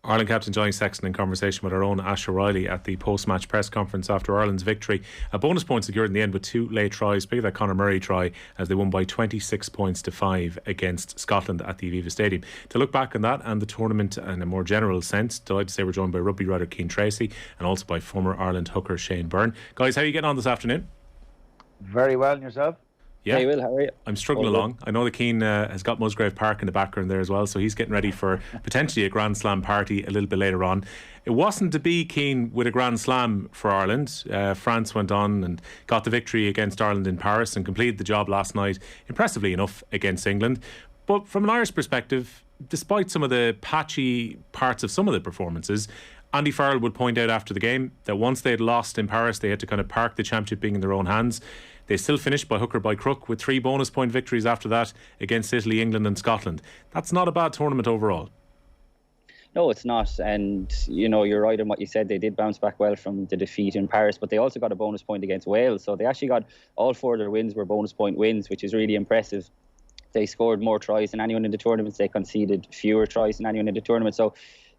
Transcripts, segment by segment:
Ireland captain Johnny Sexton in conversation with our own Ash O'Reilly at the post-match press conference after Ireland's victory. A bonus point secured in the end with 2 late tries. Big of that Conor Murray try as they won by 26 points to 5 against Scotland at the Aviva Stadium. To look back on that and the tournament in a more general sense, delighted to say we're joined by rugby writer Cian Tracey and also by former Ireland hooker Shane Byrne. Guys, how are you getting on this afternoon? Very well, and yourself? Yeah, Will, how are you? I'm struggling along. I know that Cian has got Musgrave Park in the background there as well, so he's getting ready for potentially a Grand Slam party a little bit later on. It wasn't to be, Cian, with a Grand Slam for Ireland. France went on and got the victory against Ireland in Paris and completed the job last night, impressively enough, against England. But from an Irish perspective, despite some of the patchy parts of some of the performances, Andy Farrell would point out after the game that once they had lost in Paris, they had to kind of park the championship being in their own hands. They still finished by hook or by crook with 3 bonus point victories after that against Italy, England and Scotland. That's not a bad tournament overall. No, it's not. And, you know, you're right in what you said. They did bounce back well from the defeat in Paris, but they also got a bonus point against Wales. So they actually got all 4 of their wins were bonus point wins, which is really impressive. They scored more tries than anyone in the tournament. They conceded fewer tries than anyone in the tournament. So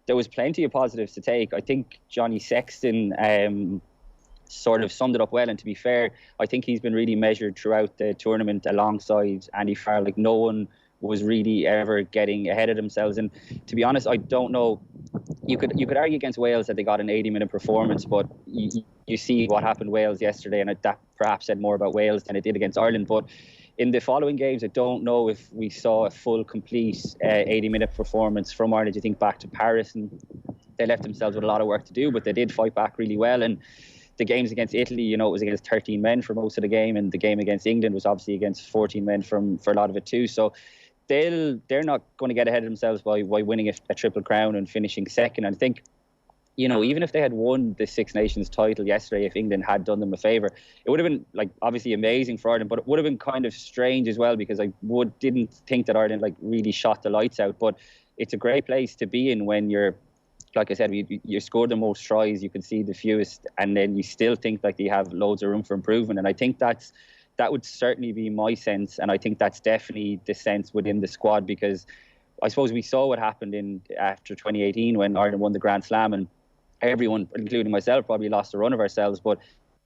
there was plenty of positives to take. I think Johnny Sexton sort of summed it up well, and to be fair, I think he's been really measured throughout the tournament alongside Andy Farrell. Like, no one was really ever getting ahead of themselves, and to be honest, I don't know, you could argue against Wales that they got an 80-minute performance, but you see what happened Wales yesterday, and that perhaps said more about Wales than it did against Ireland. But in the following games, I don't know if we saw a full, complete 80-minute performance from Ireland. You think back to Paris, and they left themselves with a lot of work to do, but they did fight back really well. And the games against Italy, you know, it was against 13 men for most of the game, and the game against England was obviously against 14 men for a lot of it too. So they're not going to get ahead of themselves by winning a Triple Crown and finishing second. And I think, you know, even if they had won the Six Nations title yesterday, if England had done them a favour, it would have been, like, obviously amazing for Ireland, but it would have been kind of strange as well, because I didn't think that Ireland, like, really shot the lights out. But it's a great place to be in when you're, like I said, you scored the most tries, you can see the fewest, and then you still think like you have loads of room for improvement. And I think that would certainly be my sense, and I think that's definitely the sense within the squad, because I suppose we saw what happened after 2018 when Ireland won the Grand Slam, and everyone, including myself, probably lost a run of ourselves. But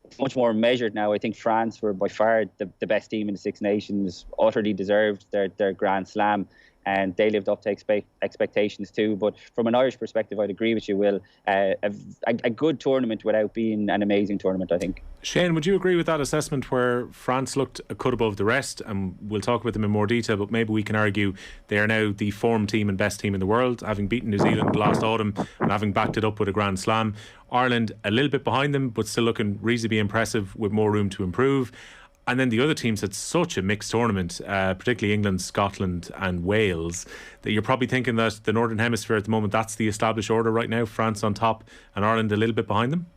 it's much more measured now. I think France were by far the best team in the Six Nations, utterly deserved their Grand Slam, and they lived up to expectations too. But from an Irish perspective, I'd agree with you, Will. A good tournament without being an amazing tournament, I think. Shane, would you agree with that assessment where France looked a cut above the rest? And we'll talk about them in more detail, but maybe we can argue they are now the form team and best team in the world, having beaten New Zealand last autumn and having backed it up with a Grand Slam. Ireland a little bit behind them, but still looking reasonably impressive with more room to improve. And then the other teams had such a mixed tournament, particularly England, Scotland and Wales, that you're probably thinking that the Northern Hemisphere at the moment, that's the established order right now, France on top and Ireland a little bit behind them?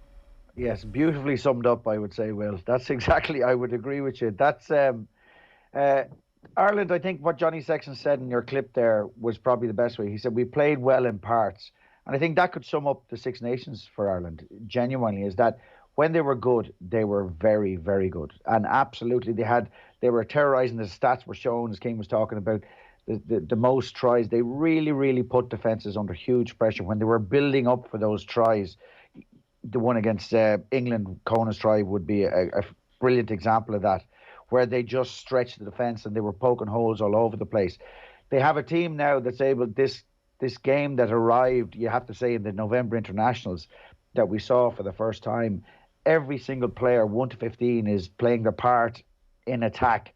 Yes, beautifully summed up, I would say, Will. That's exactly, I would agree with you. That's Ireland, I think what Johnny Sexton said in your clip there was probably the best way. He said, we played well in parts. And I think that could sum up the Six Nations for Ireland, genuinely, is that when they were good, they were very, very good. And absolutely, they were terrorising. The stats were shown, as King was talking about, the most tries. They really, really put defences under huge pressure when they were building up for those tries. The one against England, Conan's try, would be a brilliant example of that, where they just stretched the defence and they were poking holes all over the place. They have a team now that's able, this game that arrived, you have to say, in the November internationals that we saw for the first time, every single player, 1 to 15, is playing their part in attack.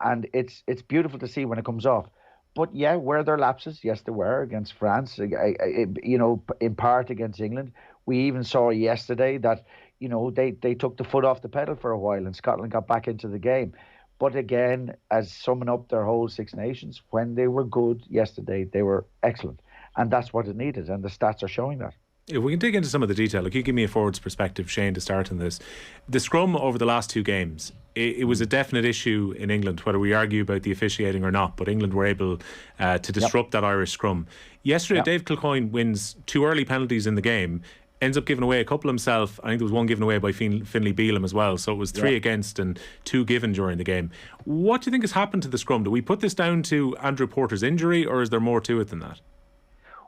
And it's beautiful to see when it comes off. But yeah, were there lapses? Yes, there were against France, you know, in part against England. We even saw yesterday that, you know, they took the foot off the pedal for a while and Scotland got back into the game. But again, as summing up their whole Six Nations, when they were good yesterday, they were excellent. And that's what it needed. And the stats are showing that. If we can dig into some of the detail, like, you give me a forwards perspective, Shane, to start on this. The scrum over the last 2 games, it was a definite issue in England, whether we argue about the officiating or not, but England were able to disrupt that Irish scrum. Yesterday, Dave Kilcoyne wins 2 early penalties in the game, ends up giving away a couple himself. I think there was one given away by Finlay Bealham as well, so it was 3 against and 2 given during the game. What do you think has happened to the scrum? Do we put this down to Andrew Porter's injury, or is there more to it than that?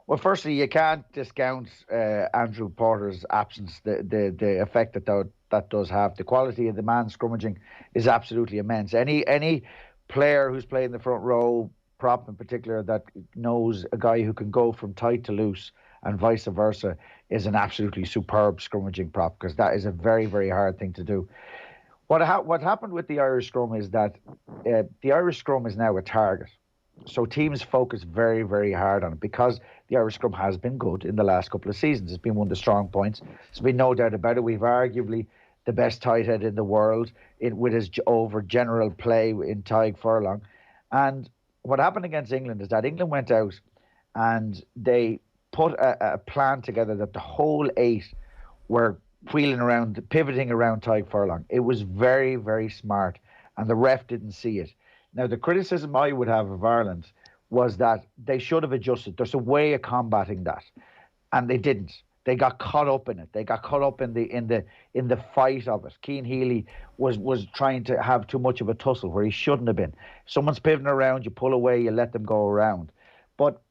Well, firstly, you can't discount Andrew Porter's absence, the effect that does have. The quality of the man scrummaging is absolutely immense. Any player who's playing the front row, prop in particular, that knows a guy who can go from tight to loose and vice versa is an absolutely superb scrummaging prop, because that is a very, very hard thing to do. What happened with the Irish scrum is that the Irish scrum is now a target. So teams focus very, very hard on it, because the Irish scrum has been good in the last couple of seasons. It's been one of the strong points. There's been no doubt about it. We've arguably the best tight head in the world with his over general play in Tadhg Furlong. And what happened against England is that England went out and they put a plan together that the whole 8 were pivoting around Tadhg Furlong. It was very, very smart, and the ref didn't see it. Now, the criticism I would have of Ireland was that they should have adjusted. There's a way of combating that, and they didn't. They got caught up in it. They got caught up in the fight of it. Cian Healy was trying to have too much of a tussle where he shouldn't have been. If someone's pivoting around, you pull away, you let them go around. But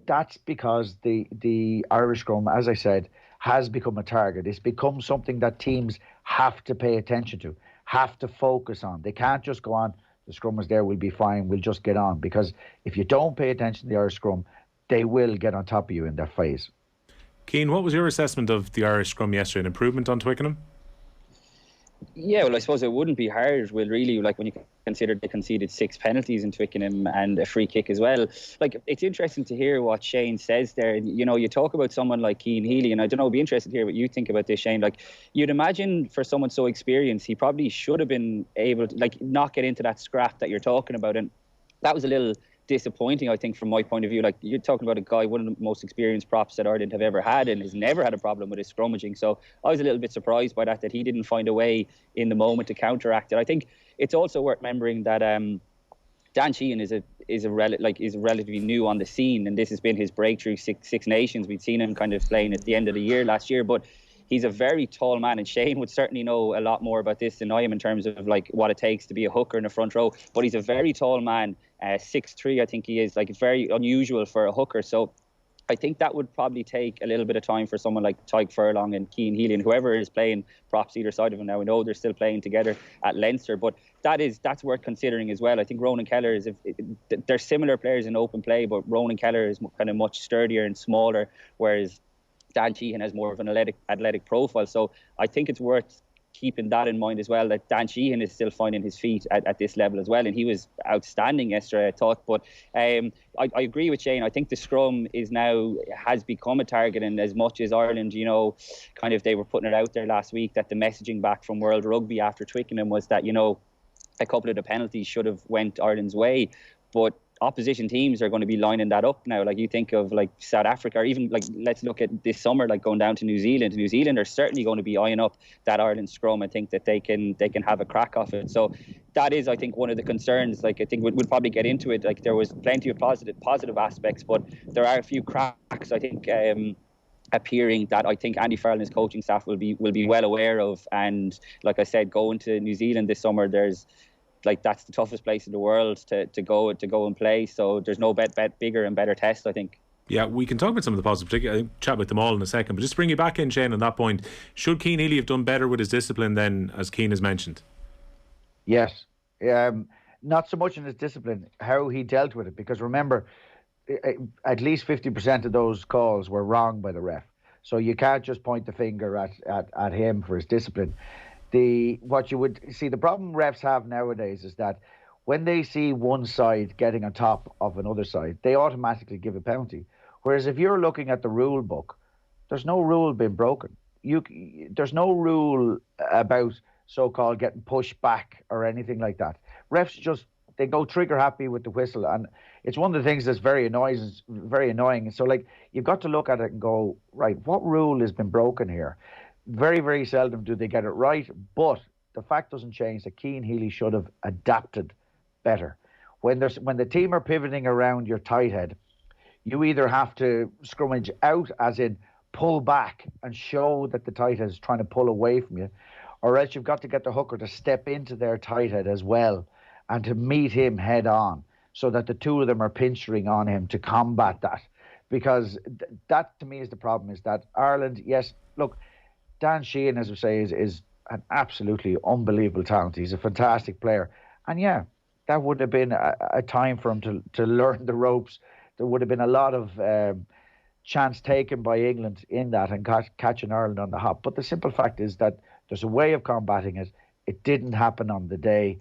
that's because the Irish scrum, as I said, has become a target. It's become something that teams have to pay attention to, have to focus on. They can't just go on, the scrum is there, we'll be fine, we'll just get on. Because if you don't pay attention to the Irish scrum, they will get on top of you in their phase. Cian, what was your assessment of the Irish scrum yesterday? An improvement on Twickenham? Yeah, well, I suppose it wouldn't be hard, well, really, like when you consider they conceded 6 penalties in Twickenham and a free kick as well. Like, it's interesting to hear what Shane says there. You know, you talk about someone like Cian Healy, and I don't know, I'd be interested to hear what you think about this, Shane. Like, you'd imagine for someone so experienced, he probably should have been able to, like, not get into that scrap that you're talking about. And that was a little disappointing, I think, from my point of view. Like, you're talking about a guy, one of the most experienced props that Ireland have ever had, and has never had a problem with his scrummaging. So I was a little bit surprised by that he didn't find a way in the moment to counteract it. I think it's also worth remembering that Dan Sheehan is relatively new on the scene, and this has been his breakthrough Six Nations. We'd seen him kind of playing at the end of the year last year, but he's a very tall man, and Shane would certainly know a lot more about this than I am in terms of like what it takes to be a hooker in the front row. But he's a very tall man, 6'3", I think he is. Like, it's very unusual for a hooker. So I think that would probably take a little bit of time for someone like Tadhg Furlong and Cian Healy and whoever is playing props either side of him now. We know they're still playing together at Leinster, but that's worth considering as well. I think Ronan Keller they're similar players in open play, but Ronan Keller is kind of much sturdier and smaller, whereas Dan Sheehan has more of an athletic profile. So I think it's worth keeping that in mind as well, that Dan Sheehan is still finding his feet at this level as well, and he was outstanding yesterday, I thought. But I agree with Shane. I think the scrum has become a target, and as much as Ireland, you know, kind of they were putting it out there last week that the messaging back from World Rugby after Twickenham was that, you know, a couple of the penalties should have went Ireland's way, but opposition teams are going to be lining that up now. Like, you think of like South Africa, or even like, let's look at this summer, like going down to New Zealand. New Zealand are certainly going to be eyeing up that Ireland scrum. I think that they can have a crack off it. So that is, I think, one of the concerns. Like, I think we'll probably get into it. Like, there was plenty of positive aspects, but there are a few cracks, I think, appearing that I think Andy Farrell and his coaching staff will be well aware of. And like I said, going to New Zealand this summer, that's the toughest place in the world to go and play. So there's no bigger and better test, I think. Yeah, we can talk about some of the positives, particularly chat about them all in a second. But just to bring you back in, Shane, on that point, should Cian Healy have done better with his discipline then, as Cian has mentioned? Yes. Not so much in his discipline, how he dealt with it. Because remember, at least 50% of those calls were wrong by the ref. So you can't just point the finger at him for his discipline. What you would see, the problem refs have nowadays is that when they see one side getting on top of another side, they automatically give a penalty. Whereas if you're looking at the rule book, there's no rule being broken. There's no rule about so-called getting pushed back or anything like that. Refs they go trigger happy with the whistle, and it's one of the things that's very annoying. So like, you've got to look at it and go, right, what rule has been broken here? Very, very seldom do they get it right, but the fact doesn't change that Cian Healy should have adapted better. When the team are pivoting around your tight head, you either have to scrummage out, as in pull back and show that the tight head is trying to pull away from you, or else you've got to get the hooker to step into their tight head as well and to meet him head on, so that the two of them are pinchering on him to combat that. because that to me is the problem, is that Ireland, yes, look, Dan Sheehan, as we say, is an absolutely unbelievable talent. He's a fantastic player. And yeah, that would have been a time for him to learn the ropes. There would have been a lot of chance taken by England in that and catching Ireland on the hop. But the simple fact is that there's a way of combating it. It didn't happen on the day.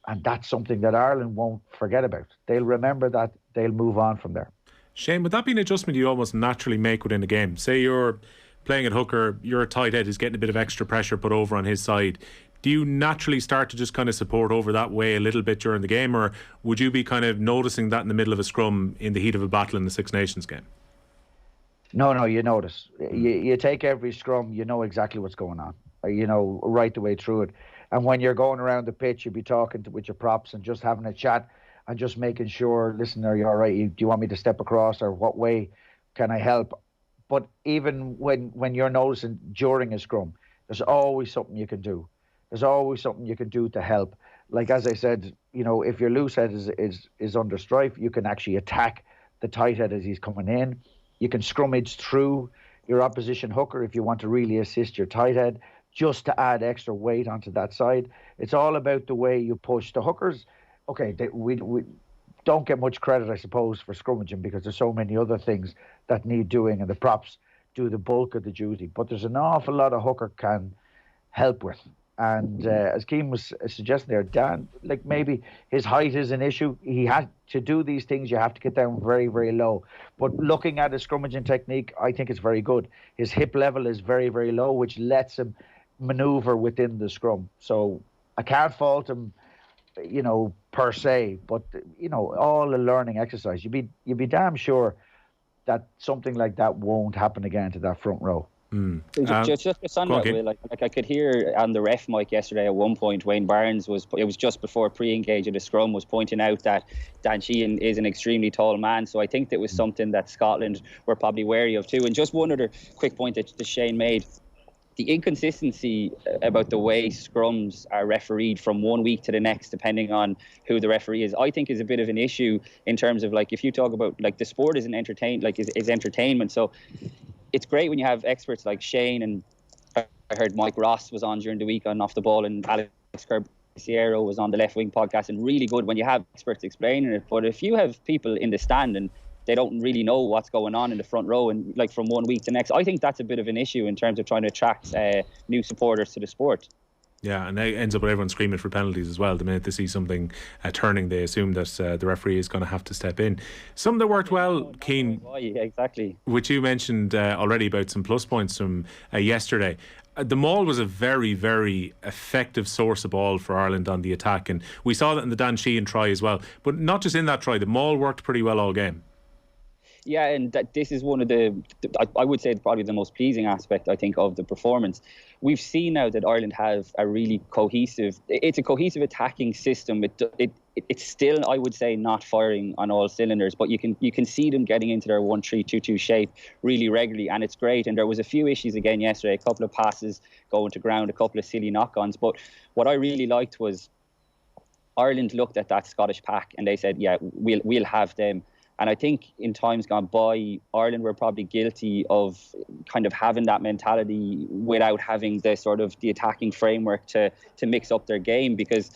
And that's something that Ireland won't forget about. They'll remember that. They'll move on from there. Shane, would that be an adjustment you almost naturally make within a game? Say you're playing at hooker, your tight head is getting a bit of extra pressure put over on his side. Do you naturally start to just kind of support over that way a little bit during the game, or would you be kind of noticing that in the middle of a scrum in the heat of a battle in the Six Nations game? No, you notice. You take every scrum, you know exactly what's going on, you know, right the way through it. And when you're going around the pitch, you'll be talking with your props and just having a chat and just making sure, listen, are you all right? Do you want me to step across, or what way can I help? But even when you're noticing during a scrum, there's always something you can do. There's always something you can do to help. Like, as I said, you know, if your loose head is under strife, you can actually attack the tight head as he's coming in. You can scrummage through your opposition hooker if you want to really assist your tight head, just to add extra weight onto that side. It's all about the way you push the hookers. Okay, we don't get much credit, I suppose, for scrummaging, because there's so many other things that need doing, and the props do the bulk of the duty. But there's an awful lot a hooker can help with. And as Cian was suggesting there, Dan, like, maybe his height is an issue. He had to do these things. You have to get down very, very low. But looking at his scrummaging technique, I think it's very good. His hip level is very, very low, which lets him maneuver within the scrum. So I can't fault him, you know, per se. But, you know, all a learning exercise. You'd be damn sure that something like that won't happen again to that front row. Just on that way, like I could hear on the ref mic yesterday at one point, Wayne Barnes it was just before pre-engage of the scrum, was pointing out that Dan Sheehan is an extremely tall man. So I think that was something that Scotland were probably wary of too. And just one other quick point that Shane made: the inconsistency about the way scrums are refereed from one week to the next, depending on who the referee is, I think is a bit of an issue in terms of, like, if you talk about, like, the sport is entertainment. So it's great when you have experts like Shane, and I heard Mike Ross was on during the week on Off the Ball, and Alex Sierra was on the Left Wing podcast, and really good when you have experts explaining it. But if you have people in the stand and they don't really know what's going on in the front row, and like from one week to next, I think that's a bit of an issue in terms of trying to attract new supporters to the sport. Yeah, and it ends up with everyone screaming for penalties as well. The minute they see something turning, they assume that the referee is going to have to step in. Something that worked well, Cian, exactly, which you mentioned already about some plus points from yesterday. The maul was a very, very effective source of ball for Ireland on the attack, and we saw that in the Dan Sheehan try as well. But not just in that try, the maul worked pretty well all game. Yeah, and this is one of I would say probably the most pleasing aspect, I think, of the performance. We've seen now that Ireland have a really cohesive attacking system. It's still, I would say, not firing on all cylinders, but you can see them getting into their 1-3-2-2 shape really regularly, and it's great. And there was a few issues again yesterday, a couple of passes going to ground, a couple of silly knock-ons. But what I really liked was Ireland looked at that Scottish pack and they said, yeah, we'll have them. And I think in times gone by, Ireland were probably guilty of kind of having that mentality without having the attacking framework to mix up their game. Because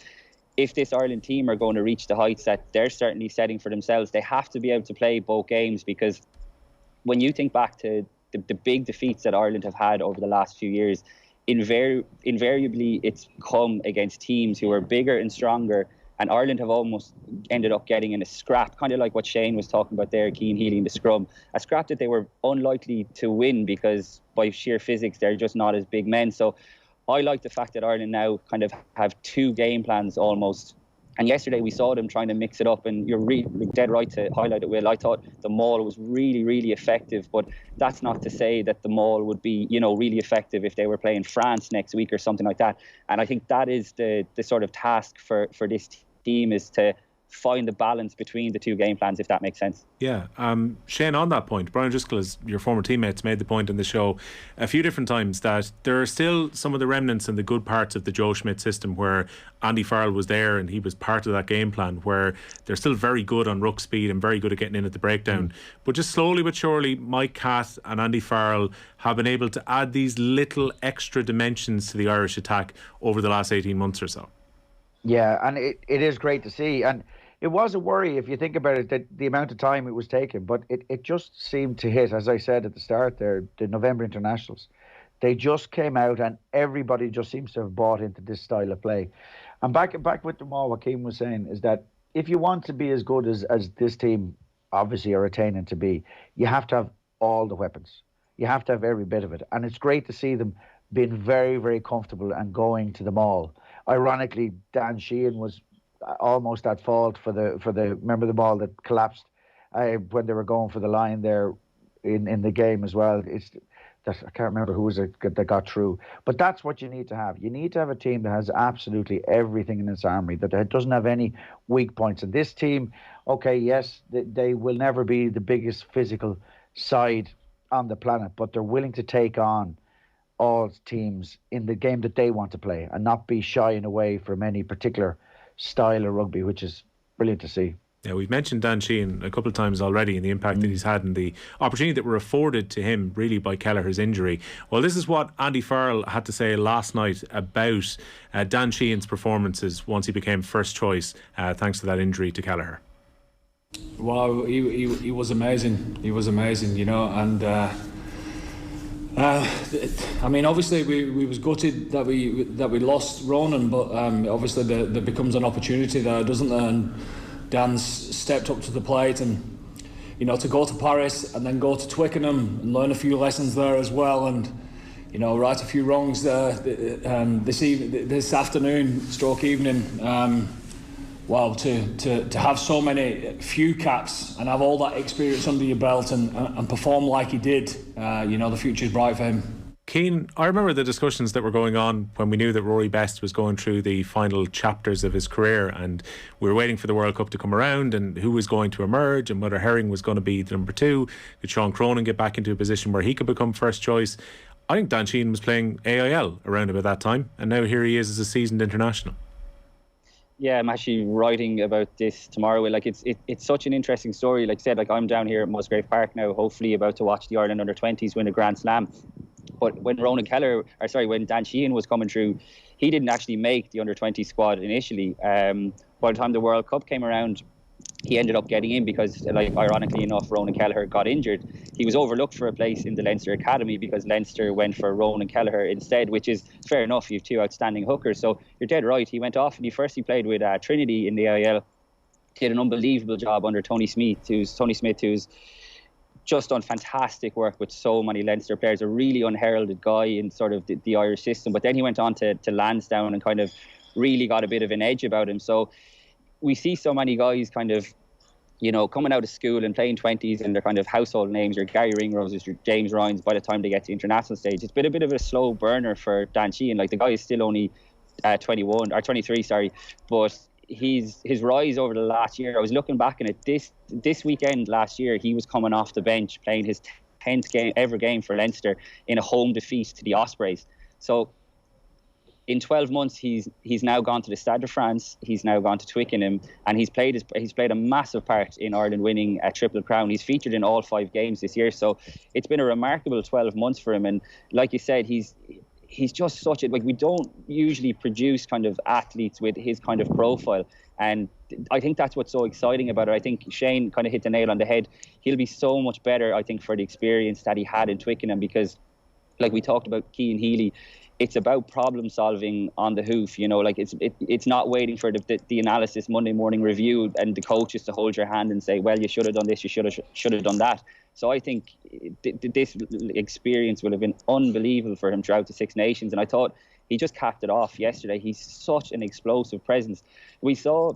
if this Ireland team are going to reach the heights that they're certainly setting for themselves, they have to be able to play both games. Because when you think back to the big defeats that Ireland have had over the last few years, invariably it's come against teams who are bigger and stronger. And Ireland have almost ended up getting in a scrap, kind of like what Shane was talking about there, Cian Healy in the scrum, a scrap that they were unlikely to win because by sheer physics, they're just not as big men. So I like the fact that Ireland now kind of have two game plans almost. And yesterday we saw them trying to mix it up, and you're dead right to highlight it, Will. I thought the maul was really, really effective, but that's not to say that the maul would be, really effective if they were playing France next week or something like that. And I think that is the sort of task for this team, is to find the balance between the two game plans, if that makes sense. Yeah. Shane, on that point, Brian Driscoll, as your former teammates, made the point in the show a few different times that there are still some of the remnants and the good parts of the Joe Schmidt system where Andy Farrell was there and he was part of that game plan, where they're still very good on ruck speed and very good at getting in at the breakdown. But just slowly but surely, Mike Catt and Andy Farrell have been able to add these little extra dimensions to the Irish attack over the last 18 months or so. Yeah, and it is great to see. And it was a worry, if you think about it, that the amount of time it was taking. But it just seemed to hit, as I said at the start there, the November internationals. They just came out and everybody just seems to have bought into this style of play. And back with the Maul, what Keane was saying is that if you want to be as good as this team obviously are attaining to be, you have to have all the weapons. You have to have every bit of it. And it's great to see them being very, very comfortable and going to the Maul. Ironically, Dan Sheehan was almost at fault for the remember the ball that collapsed when they were going for the line there in the game as well. I can't remember who was it that got through, but that's what you need to have. You need to have a team that has absolutely everything in its armory, that doesn't have any weak points. And this team, okay, yes, they will never be the biggest physical side on the planet, but they're willing to take on all teams in the game that they want to play and not be shying away from any particular style of rugby, which is brilliant to see. Yeah, we've mentioned Dan Sheehan a couple of times already and the impact that he's had and the opportunity that were afforded to him really by Kelleher's injury. Well, this is what Andy Farrell had to say last night about Dan Sheehan's performances once he became first choice thanks to that injury to Kelleher. Wow, he was amazing. He was amazing, and I mean, obviously we was gutted that we lost Ronan, but obviously there becomes an opportunity there, doesn't there? And Dan's stepped up to the plate, and to go to Paris and then go to Twickenham and learn a few lessons there as well, and right a few wrongs there this afternoon, stroke evening. Wow, to have so few caps and have all that experience under your belt and perform like he did, the future's bright for him. Cian, I remember the discussions that were going on when we knew that Rory Best was going through the final chapters of his career, and we were waiting for the World Cup to come around and who was going to emerge and whether Herring was going to be the number 2. Could Sean Cronin get back into a position where he could become first choice? I think Dan Sheehan was playing AIL around about that time, and now here he is as a seasoned international. Yeah, I'm actually writing about this tomorrow. It's such an interesting story. Like I said, I'm down here at Musgrave Park now, hopefully about to watch the Ireland under-20s win a Grand Slam. But when when Dan Sheehan was coming through, he didn't actually make the under-20 squad initially. By the time the World Cup came around, he ended up getting in because, ironically enough, Ronan Kelleher got injured. He was overlooked for a place in the Leinster Academy because Leinster went for Ronan Kelleher instead, which is fair enough. You have 2 outstanding hookers. So you're dead right. He went off and he played with Trinity in the AIL. Did an unbelievable job under Tony Smith, who's just done fantastic work with so many Leinster players, a really unheralded guy in sort of the Irish system. But then he went on to Lansdowne and kind of really got a bit of an edge about him. So we see so many guys kind of, coming out of school and playing 20s and they're kind of household names, your Gary Ringroses, your James Ryans, by the time they get to international stage. It's been a bit of a slow burner for Dan Sheehan. The guy is still only 23, but his rise over the last year, I was looking back on it, this weekend last year, he was coming off the bench playing his 10th ever game for Leinster in a home defeat to the Ospreys. So in 12 months, he's now gone to the Stade de France. He's now gone to Twickenham, and he's played a massive part in Ireland winning a Triple Crown. He's featured in all 5 games this year, so it's been a remarkable 12 months for him. And like you said, he's just such a we don't usually produce kind of athletes with his kind of profile, and I think that's what's so exciting about it. I think Shane kind of hit the nail on the head. He'll be so much better, I think, for the experience that he had in Twickenham, because, like we talked about Cian Healy, it's about problem solving on the hoof. It's not waiting for the analysis Monday morning review and the coaches to hold your hand and say, well, you should have done this, you should have done that. So I think this experience will have been unbelievable for him throughout the Six Nations, and I thought he just capped it off yesterday. He's such an explosive presence. We saw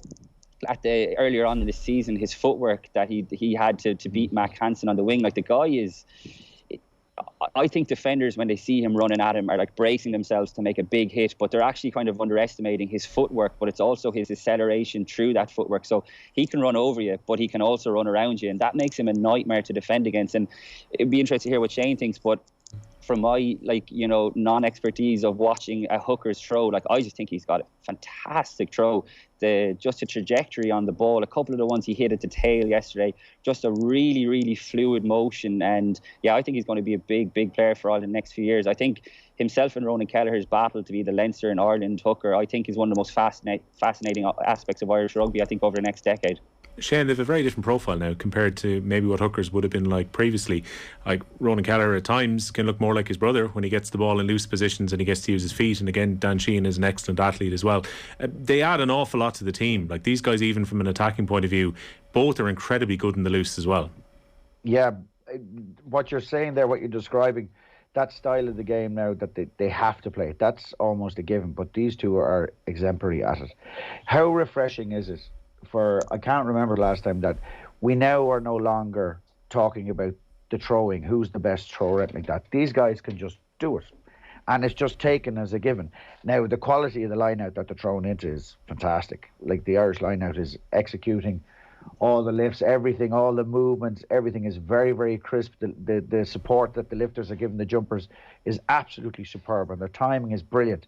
earlier on in the season his footwork that he had to beat Mac Hansen on the wing. The guy is, I think defenders, when they see him running at him, are like bracing themselves to make a big hit, but they're actually kind of underestimating his footwork, but it's also his acceleration through that footwork. So he can run over you, but he can also run around you, and that makes him a nightmare to defend against. And it'd be interesting to hear what Shane thinks, but from my non-expertise of watching a hooker's throw, I just think he's got a fantastic throw. Just a trajectory on the ball, a couple of the ones he hit at the tail yesterday, just a really, really fluid motion. And yeah, I think he's going to be a big, big player for Ireland in the next few years. I think himself and Ronan Kelleher's battle to be the Leinster and Ireland hooker, I think is one of the most fascinating aspects of Irish rugby, I think, over the next decade. Shane, they have a very different profile now compared to maybe what hookers would have been like previously. Like Ronan Kelleher at times can look more like his brother when he gets the ball in loose positions and he gets to use his feet. And again, Dan Sheehan is an excellent athlete as well. They add an awful lot to the team. Like these guys, even from an attacking point of view, both are incredibly good in the loose as well. Yeah, what you're saying there, what you're describing, that style of the game now that they have to play, that's almost a given. But these two are exemplary at it. How refreshing is it? I can't remember the last time that we now are no longer talking about the throwing, who's the best thrower, like that. These guys can just do it, and it's just taken as a given. Now the quality of the line out that they're thrown into is fantastic. Like the Irish line out is executing all the lifts, everything, all the movements, everything is very, very crisp. The support that the lifters are giving the jumpers is absolutely superb, and their timing is brilliant.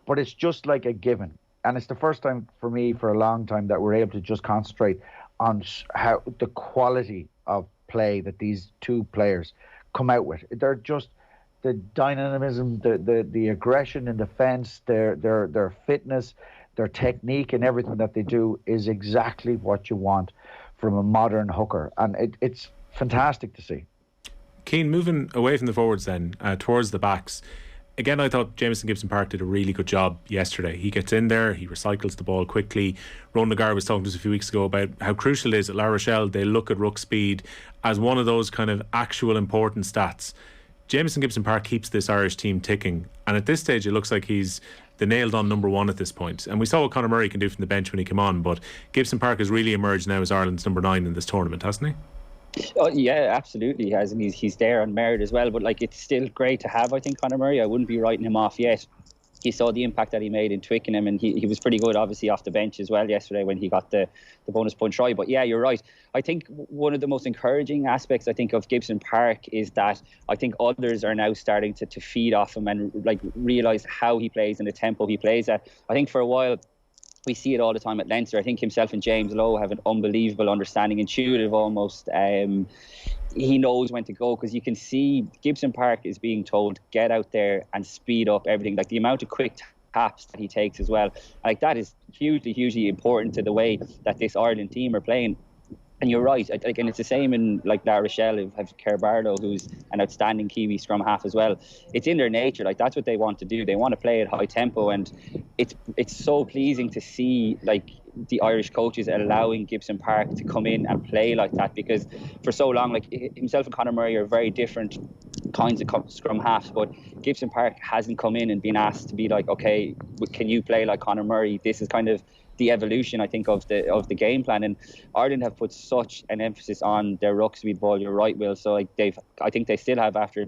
But it's just like a given. And it's the first time for me for a long time that we're able to just concentrate on how the quality of play that these two players come out with. They're just the dynamism, the aggression in defence, their fitness, their technique, and everything that they do is exactly what you want from a modern hooker, and it's fantastic to see. Cian, moving away from the forwards then towards the backs. Again, I thought Jamison Gibson-Park did a really good job yesterday. He gets in there, he recycles the ball quickly. Ronan Lagarde was talking to us a few weeks ago about how crucial it is at La Rochelle they look at ruck speed as one of those kind of actual important stats. Jamison Gibson-Park keeps this Irish team ticking, and at this stage it looks like he's the nailed-on number one at this point. And we saw what Conor Murray can do from the bench when he came on, but Gibson-Park has really emerged now as Ireland's number 9 in this tournament, hasn't he? Oh yeah, absolutely he has, and he's there on merit as well. But it's still great to have, I think, Conor Murray. I wouldn't be writing him off yet. He saw the impact that he made in Twickenham, and he was pretty good, obviously, off the bench as well yesterday when he got the bonus point try. But yeah, you're right. I think one of the most encouraging aspects, I think, of Gibson Park is that I think others are now starting to feed off him and realise how he plays and the tempo he plays at. I think for a while, we see it all the time at Leinster. I think himself and James Lowe have an unbelievable understanding, intuitive almost. He knows when to go, because you can see Gibson Park is being told, get out there and speed up everything. Like the amount of quick taps that he takes as well. That is hugely, hugely important to the way that this Ireland team are playing. And you're right, and it's the same in La Rochelle. You have Kerr Barlow, who's an outstanding Kiwi scrum half as well. It's in their nature, that's what they want to do. They want to play at high tempo, and it's so pleasing to see the Irish coaches allowing Gibson Park to come in and play like that, because for so long, himself and Conor Murray are very different kinds of scrum halves, but Gibson Park hasn't come in and been asked to be okay, can you play like Conor Murray? This is kind of the evolution, I think, of the game plan. And Ireland have put such an emphasis on their ruck speed ball. You're right, Will. So I think they still have, after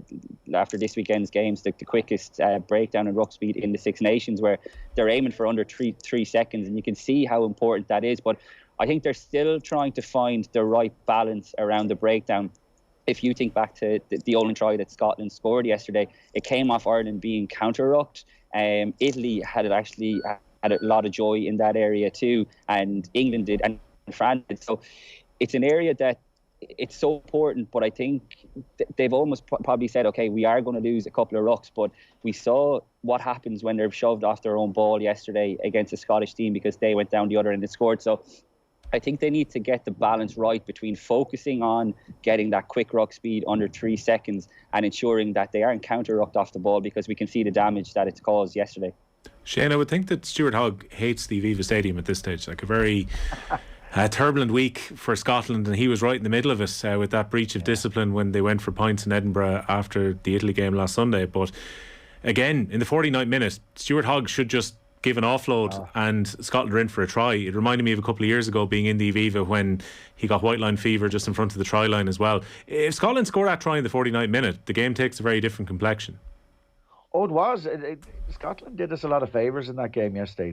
this weekend's games, the quickest breakdown in ruck speed in the Six Nations, where they're aiming for under three seconds, and you can see how important that is. But I think they're still trying to find the right balance around the breakdown. If you think back to the only try that Scotland scored yesterday, it came off Ireland being counter-rucked. Italy had a lot of joy in that area too, and England did, and France did. So it's an area that it's so important, but I think they've almost probably said, okay, we are going to lose a couple of rucks, but we saw what happens when they're shoved off their own ball yesterday against a Scottish team, because they went down the other end and scored. So I think they need to get the balance right between focusing on getting that quick ruck speed under 3 seconds and ensuring that they aren't counter-rucked off the ball, because we can see the damage that it's caused yesterday. Shane, I would think that Stuart Hogg hates the Aviva Stadium at this stage. A very turbulent week for Scotland, and he was right in the middle of it with that breach of discipline when they went for points in Edinburgh after the Italy game last Sunday. But again, in the 49th minute, Stuart Hogg should just give an offload and Scotland are in for a try. It reminded me of a couple of years ago being in the Aviva when he got white line fever just in front of the try line as well. If Scotland score that try in the 49th minute, the game takes a very different complexion. Oh, it was. Scotland did us a lot of favours in that game yesterday.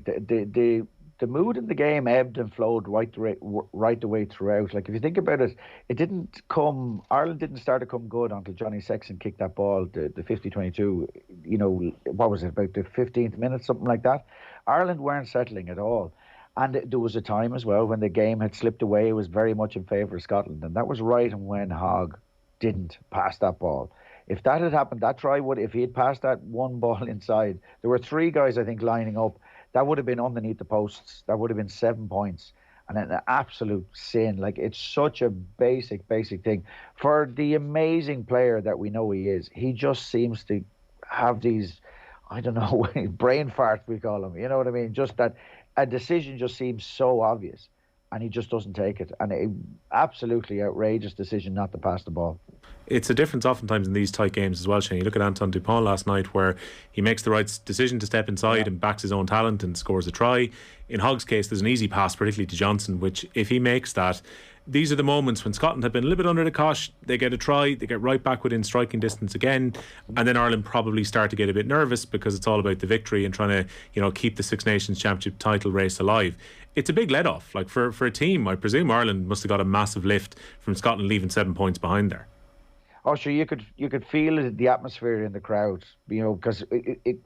The mood in the game ebbed and flowed right the way throughout. Like, if you think about it, Ireland didn't start to come good until Johnny Sexton kicked that ball, the 50-22, you know, what was it, about the 15th minute, something like that. Ireland weren't settling at all. And there was a time as well when the game had slipped away. It was very much in favour of Scotland. And that was right and when Hogg didn't pass that ball. If that had happened, that try if he had passed that one ball inside, there were 3 guys, I think, lining up. That would have been underneath the posts. That would have been 7 points. And an absolute sin. Like, it's such a basic thing. For the amazing player that we know he is, he just seems to have these, I don't know, brain farts we call them. You know what I mean? Just that a decision just seems so obvious and he just doesn't take it. And an absolutely outrageous decision not to pass the ball. It's a difference oftentimes in these tight games as well, Shane. You look at Anton Dupont last night where he makes the right decision to step inside and backs his own talent and scores a try. In Hogg's case, there's an easy pass, particularly to Johnson, which if he makes that, these are the moments when Scotland have been a little bit under the cosh. They get a try, they get right back within striking distance again, and then Ireland probably start to get a bit nervous because it's all about the victory and trying to, you know, keep the Six Nations Championship title race alive. It's a big let off. Like, for a team, I presume Ireland must have got a massive lift from Scotland leaving 7 points behind there. Oh, sure, you could feel the atmosphere in the crowd, you know, because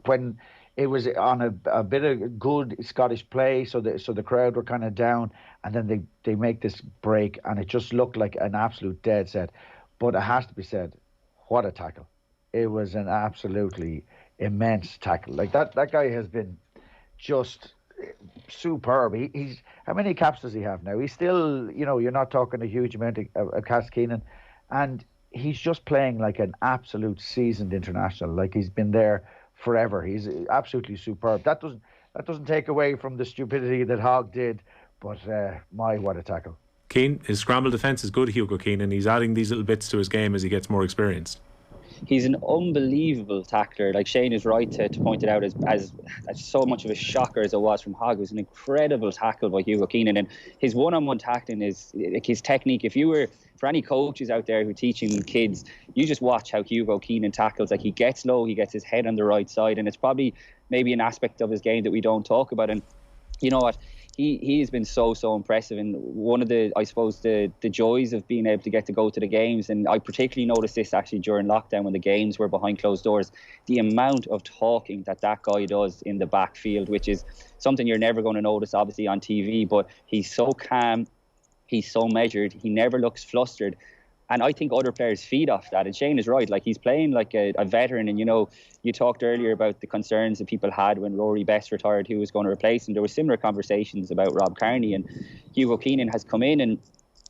when it was on a bit of good Scottish play, so the crowd were kind of down, and then they make this break, and it just looked like an absolute dead set. But it has to be said, what a tackle! It was an absolutely immense tackle. Like, that guy has been just superb. He's how many caps does he have now? He's still, you know, you're not talking a huge amount of caps, Keenan, and he's just playing like an absolute seasoned international. Like, he's been there forever. He's absolutely superb. That doesn't take away from the stupidity that Hogg did, but what a tackle. Keane, his scramble defence is good, Hugo Keane, and he's adding these little bits to his game as he gets more experienced. He's an unbelievable tackler. Like, Shane is right to point it out as so much of a shocker as it was from Hogg. It was an incredible tackle by Hugo Keenan, and his one-on-one tackling is like his technique. For any coaches out there who are teaching kids, you just watch how Hugo Keenan tackles. Like, he gets low, he gets his head on the right side, and it's probably maybe an aspect of his game that we don't talk about. And you know what? He has been so impressive, and one of the, I suppose, the joys of being able to get to go to the games, and I particularly noticed this actually during lockdown when the games were behind closed doors, the amount of talking that guy does in the backfield, which is something you're never going to notice obviously on TV, but he's so calm, he's so measured, he never looks flustered. And I think other players feed off that. And Shane is right. Like, he's playing like a veteran. And, you know, you talked earlier about the concerns that people had when Rory Best retired, who was going to replace him. There were similar conversations about Rob Kearney. And Hugo Keenan has come in and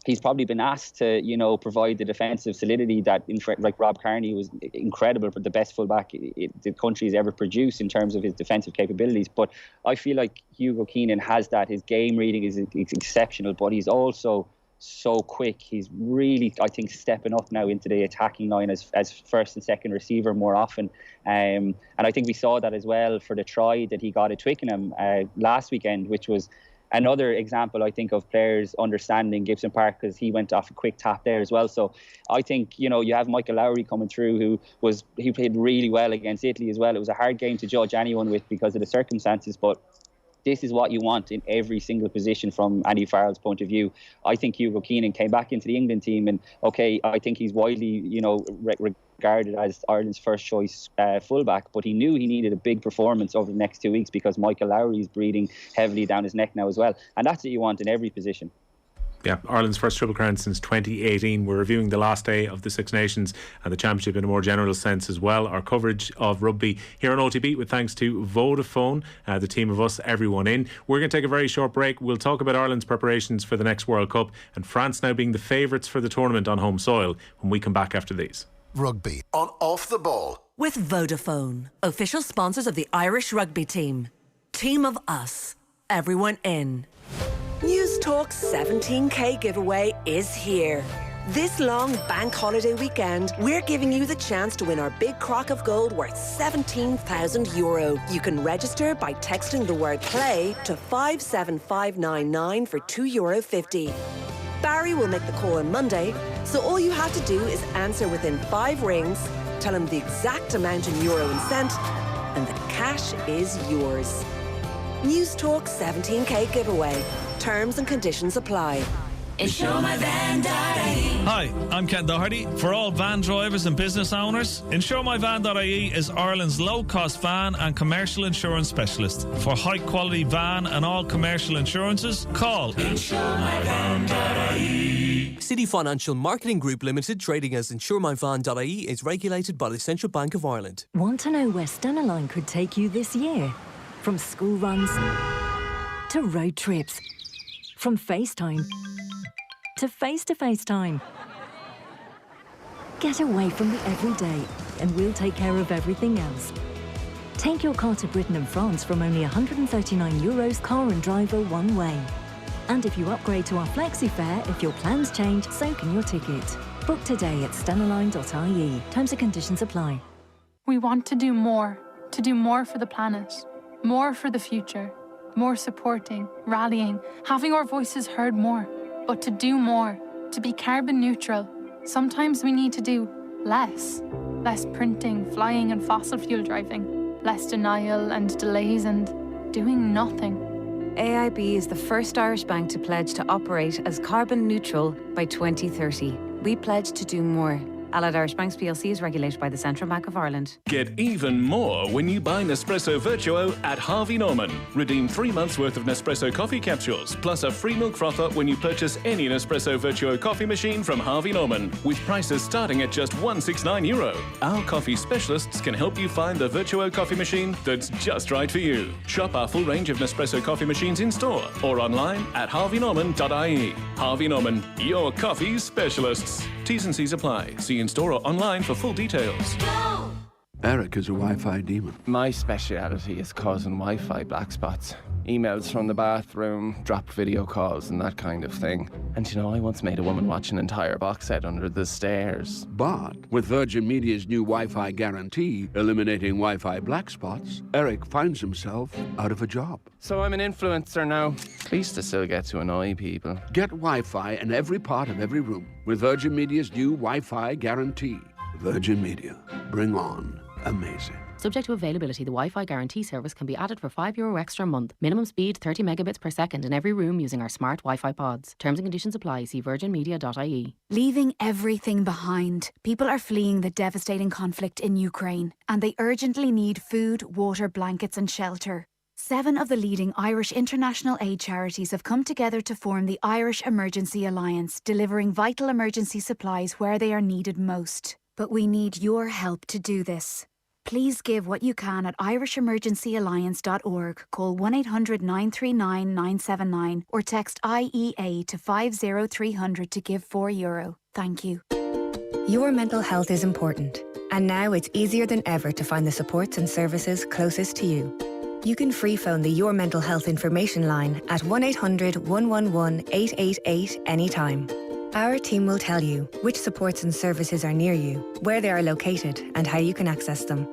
he's probably been asked to, you know, provide the defensive solidity that, like Rob Kearney was incredible, but the best fullback the country has ever produced in terms of his defensive capabilities. But I feel like Hugo Keenan has that. His game reading is exceptional, but he's also so quick. He's really, I think, stepping up now into the attacking line as first and second receiver more often. And I think we saw that as well for the try that he got at Twickenham last weekend, which was another example, I think, of players understanding Gibson Park, because he went off a quick tap there as well. So I think, you know, you have Michael Lowry coming through, he played really well against Italy as well. It was a hard game to judge anyone with because of the circumstances, but this is what you want in every single position from Andy Farrell's point of view. I think Hugo Keenan came back into the England team, and okay, I think he's widely, you know, regarded as Ireland's first choice fullback, but he knew he needed a big performance over the next 2 weeks because Michael Lowry is breathing heavily down his neck now as well, and that's what you want in every position. Yeah, Ireland's first Triple Crown since 2018. We're reviewing the last day of the Six Nations and the Championship in a more general sense as well. Our coverage of rugby here on OTB with thanks to Vodafone, the team of us, everyone in. We're going to take a very short break. We'll talk about Ireland's preparations for the next World Cup and France now being the favourites for the tournament on home soil when we come back after these. Rugby on Off the Ball. With Vodafone, official sponsors of the Irish rugby team. Team of us, everyone in. News Talk's 17k giveaway is here. This long bank holiday weekend, we're giving you the chance to win our big crock of gold worth €17,000. You can register by texting the word play to 57599 for €2.50. Barry will make the call on Monday, so all you have to do is answer within 5 rings, tell him the exact amount in euro and cent, and the cash is yours. News Talk 17K giveaway. Terms and conditions apply. InsureMyVan.ie. Hi, I'm Ken Doherty. For all van drivers and business owners, InsureMyVan.ie is Ireland's low-cost van and commercial insurance specialist. For high-quality van and all commercial insurances, call InsureMyVan.ie. City Financial Marketing Group Limited, trading as InsureMyVan.ie, is regulated by the Central Bank of Ireland. Want to know where Stena could take you this year? From school runs to road trips, from FaceTime to face-to-face time. Get away from the everyday and we'll take care of everything else. Take your car to Britain and France from only €139 car and driver one way. And if you upgrade to our flexi fare, if your plans change, so can your ticket. Book today at stenaline.ie. Terms and conditions apply. We want to do more for the planet, more for the future, more supporting, rallying, having our voices heard more. But to do more, to be carbon neutral, sometimes we need to do less. Less printing, flying and fossil fuel driving. Less denial and delays and doing nothing. AIB is the first Irish bank to pledge to operate as carbon neutral by 2030. We pledge to do more. Allied Irish Banks plc is regulated by the Central Bank of Ireland. Get even more when you buy Nespresso Virtuo at Harvey Norman. Redeem 3 months worth of Nespresso coffee capsules, plus a free milk frother when you purchase any Nespresso Virtuo coffee machine from Harvey Norman, with prices starting at just €169. Our coffee specialists can help you find the Virtuo coffee machine that's just right for you. Shop our full range of Nespresso coffee machines in store or online at harveynorman.ie. Harvey Norman, your coffee specialists. T's and C's apply. See in store or online for full details. Go! Eric is a Wi-Fi demon. My speciality is causing Wi-Fi black spots. Emails from the bathroom, dropped video calls and that kind of thing. And you know, I once made a woman watch an entire box set under the stairs. But with Virgin Media's new Wi-Fi guarantee, eliminating Wi-Fi black spots, Eric finds himself out of a job. So I'm an influencer now. At least I still get to annoy people. Get Wi-Fi in every part of every room with Virgin Media's new Wi-Fi guarantee. Virgin Media. Bring on amazing. Subject to availability, the Wi-Fi guarantee service can be added for €5 extra a month. Minimum speed 30 megabits per second in every room using our smart Wi-Fi pods. Terms and conditions apply. See virginmedia.ie. Leaving everything behind. People are fleeing the devastating conflict in Ukraine, and they urgently need food, water, blankets and shelter. 7 of the leading Irish international aid charities have come together to form the Irish Emergency Alliance, delivering vital emergency supplies where they are needed most. But we need your help to do this. Please give what you can at irishemergencyalliance.org, call 1-800-939-979 or text IEA to 50300 to give €4. Thank you. Your mental health is important, and now it's easier than ever to find the supports and services closest to you. You can free phone the Your Mental Health information line at 1-800-111-888 anytime. Our team will tell you which supports and services are near you, where they are located, and how you can access them.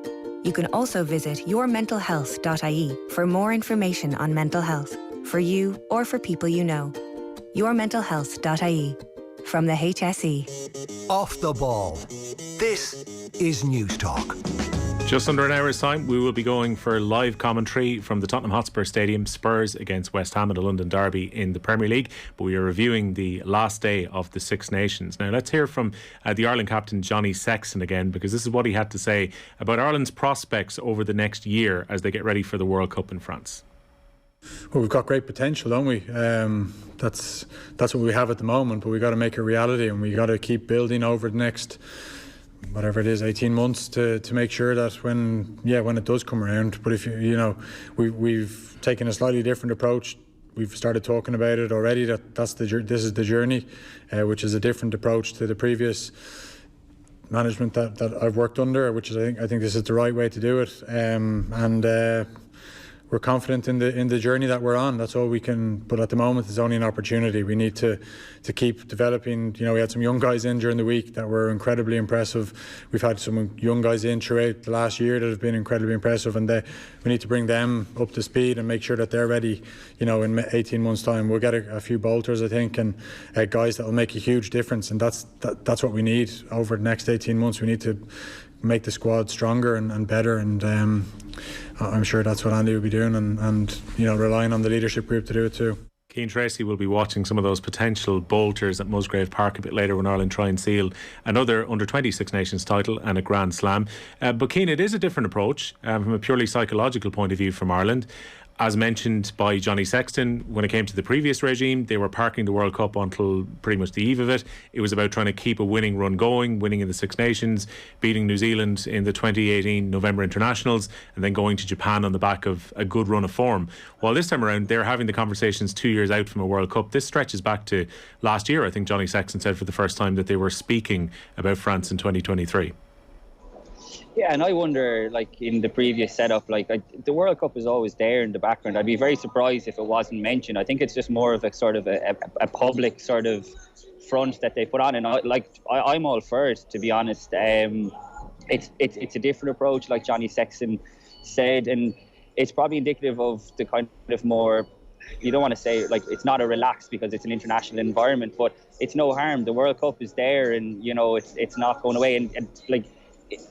You can also visit yourmentalhealth.ie for more information on mental health, for you or for people you know. Yourmentalhealth.ie, from the HSE. Off the ball. This is News Talk. Just under an hour's time, we will be going for live commentary from the Tottenham Hotspur Stadium, Spurs against West Ham in a London derby in the Premier League. But we are reviewing the last day of the Six Nations. Now, let's hear from the Ireland captain, Johnny Sexton, again, because this is what he had to say about Ireland's prospects over the next year as they get ready for the World Cup in France. Well, we've got great potential, don't we? That's what we have at the moment, but we've got to make it reality, and we've got to keep building over the next, whatever it is, 18 months to make sure that when it does come around. But if we've taken a slightly different approach. We've started talking about it already. This is the journey, which is a different approach to the previous management that I've worked under. Which is I think this is the right way to do it. we're confident in the journey that we're on. That's all we can. But at the moment, it's only an opportunity. We need to keep developing. You know, we had some young guys in during the week that were incredibly impressive. We've had some young guys in throughout the last year that have been incredibly impressive, and we need to bring them up to speed and make sure that they're ready. You know, in 18 months' time, we'll get a few bolters, I think, and guys that will make a huge difference. And that's what we need over the next 18 months. We need to make the squad stronger and better, and I'm sure that's what Andy will be doing, and you know, relying on the leadership group to do it too. Cian Tracey will be watching some of those potential bolters at Musgrave Park a bit later when Ireland try and seal another under-20 Six Nations title and a Grand Slam. But Cian, it is a different approach from a purely psychological point of view from Ireland. As mentioned by Johnny Sexton, when it came to the previous regime, they were parking the World Cup until pretty much the eve of it. It was about trying to keep a winning run going, winning in the Six Nations, beating New Zealand in the 2018 November internationals, and then going to Japan on the back of a good run of form. While this time around, they're having the conversations 2 years out from a World Cup. This stretches back to last year. I think Johnny Sexton said for the first time that they were speaking about France in 2023. Yeah, and I wonder, like in the previous setup, the World Cup is always there in the background. I'd be very surprised if it wasn't mentioned. I think it's just more of a sort of a public sort of front that they put on, and I'm all for it, to be honest. It's a different approach, like Johnny Sexton said, and it's probably indicative of the kind of more, you don't want to say, like, it's not a relaxed because it's an international environment, but it's no harm. The World Cup is there, and you know it's not going away, and like,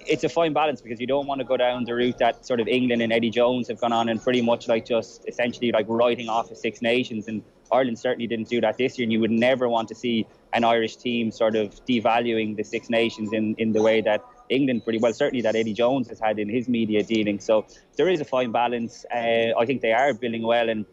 it's a fine balance, because you don't want to go down the route that sort of England and Eddie Jones have gone on and pretty much like just essentially like writing off the Six Nations, and Ireland certainly didn't do that this year, and you would never want to see an Irish team sort of devaluing the Six Nations in the way that England pretty well, certainly that Eddie Jones has had in his media dealings. So there is a fine balance. I think they are building well, and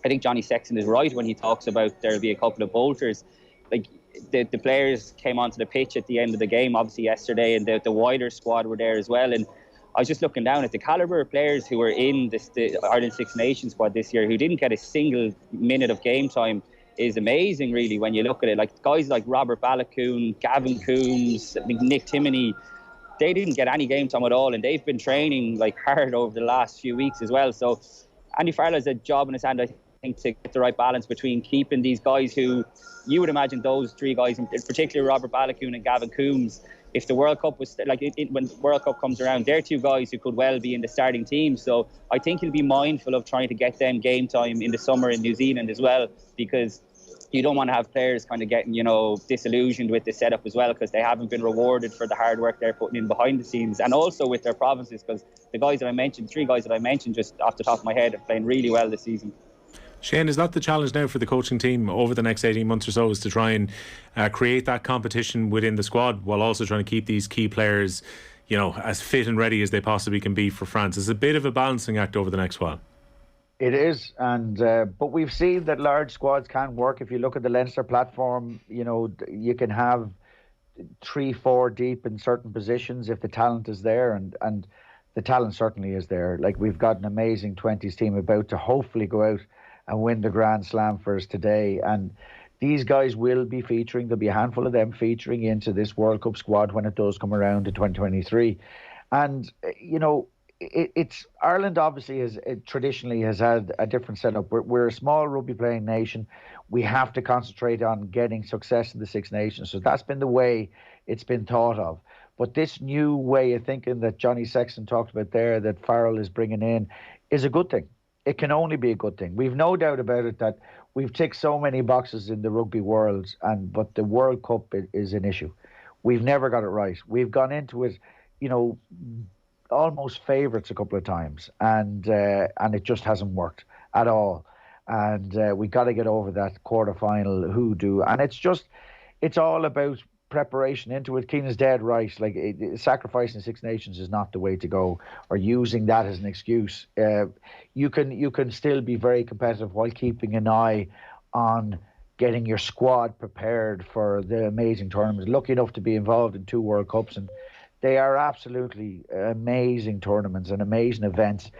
I think Johnny Sexton is right when he talks about there'll be a couple of bolters. Like, the players came onto the pitch at the end of the game, obviously yesterday, and the wider squad were there as well. And I was just looking down at the calibre of players who were in the Ireland Six Nations squad this year who didn't get a single minute of game time is amazing, really, when you look at it. Like guys like Robert Balakoon, Gavin Coombs, Nick Timoney, they didn't get any game time at all, and they've been training like hard over the last few weeks as well. So Andy Farrell has a job in his hand, I think, to get the right balance between keeping these guys who, you would imagine those three guys, in particular Robert Balakoon and Gavin Coombs, if the World Cup was when the World Cup comes around, they're two guys who could well be in the starting team. So I think he'll be mindful of trying to get them game time in the summer in New Zealand as well, because you don't want to have players kind of getting, you know, disillusioned with the setup as well, because they haven't been rewarded for the hard work they're putting in behind the scenes, and also with their provinces, because the guys that I mentioned, three guys that I mentioned just off the top of my head, are playing really well this season. Shane, is that the challenge now for the coaching team over the next 18 months or so, is to try and create that competition within the squad while also trying to keep these key players, you know, as fit and ready as they possibly can be for France? It's a bit of a balancing act over the next while. It is, and but we've seen that large squads can work. If you look at the Leinster platform, you know, you can have 3-4 deep in certain positions if the talent is there, and the talent certainly is there. Like, we've got an amazing 20s team about to hopefully go out and win the Grand Slam for us today, and these guys will be featuring. There'll be a handful of them featuring into this World Cup squad when it does come around in 2023. And you know, it's Ireland obviously traditionally has had a different setup. We're a small rugby playing nation. We have to concentrate on getting success in the Six Nations, so that's been the way it's been thought of. But this new way of thinking that Johnny Sexton talked about there, that Farrell is bringing in, is a good thing. It can only be a good thing. We've no doubt about it that we've ticked so many boxes in the rugby world, but the World Cup is an issue. We've never got it right. We've gone into it, you know, almost favourites a couple of times, and it just hasn't worked at all. And we got to get over that quarterfinal hoodoo. And it's all about preparation into it. Cian is dead right. Like, sacrificing Six Nations is not the way to go, or using that as an excuse. You can still be very competitive while keeping an eye on getting your squad prepared for the amazing tournaments. Lucky enough to be involved in 2 World Cups, and they are absolutely amazing tournaments and amazing events.